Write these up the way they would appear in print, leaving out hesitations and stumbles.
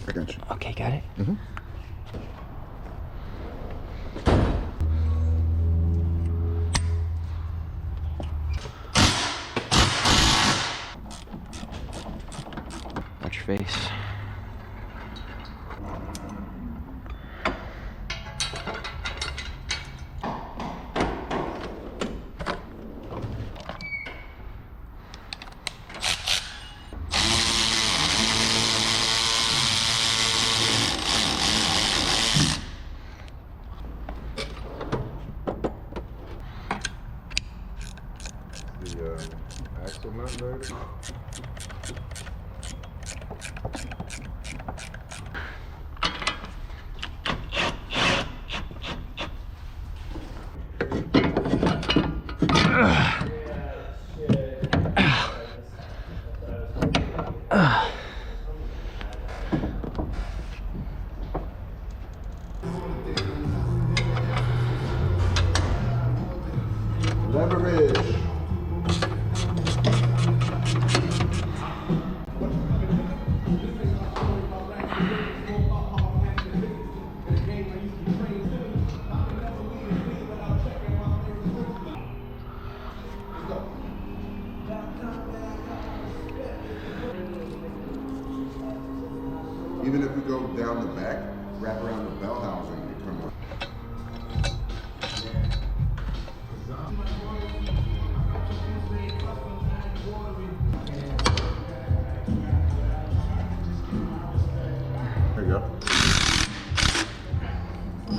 I got you. Okay, got it? Mm-hmm. Watch your face. The axle nut there. Leverage. Even if we go down the back, wrap around the bell housing, and come up. There you go. I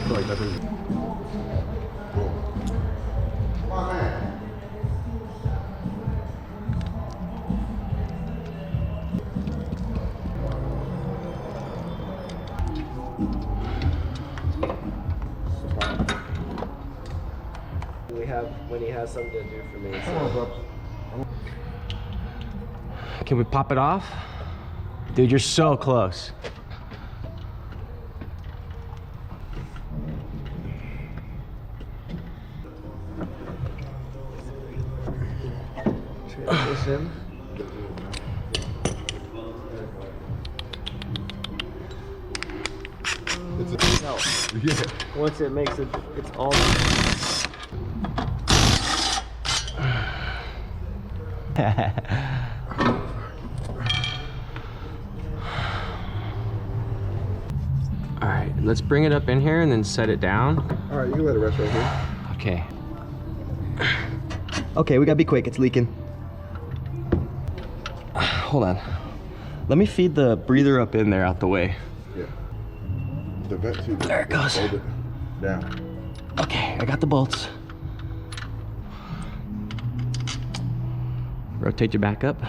feel like nothing. Cool. Come on, man. We have when he has something to do for me. Come on, bub. Can we pop it off? Dude, you're so close. Transition. No. Yeah. Once it makes it, it's all. All right, let's bring it up in here and then set it down. All right, you can let it rest right here. Okay. Okay, we gotta be quick, it's leaking. Hold on. Let me feed the breather up in there out the way. Yeah. The vent tube. There it goes. Hold it down. Okay, I got the bolts. Rotate your back up.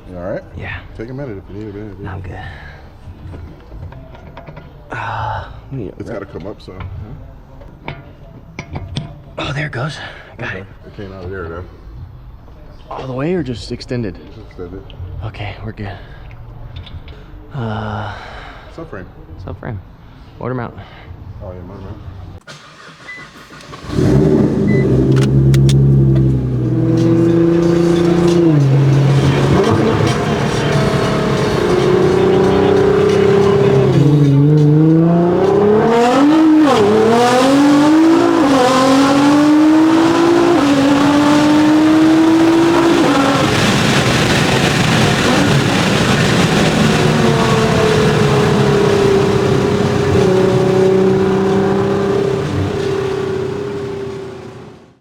You all right? Yeah. Take a minute if you need a minute. I'm good. It's got to come up, so. Oh, there it goes. Got it. It came out of there, though. All the way or just extended? Just extend it. Okay, we're good. Subframe. Subframe. Motor mount. Oh, yeah, motor mount.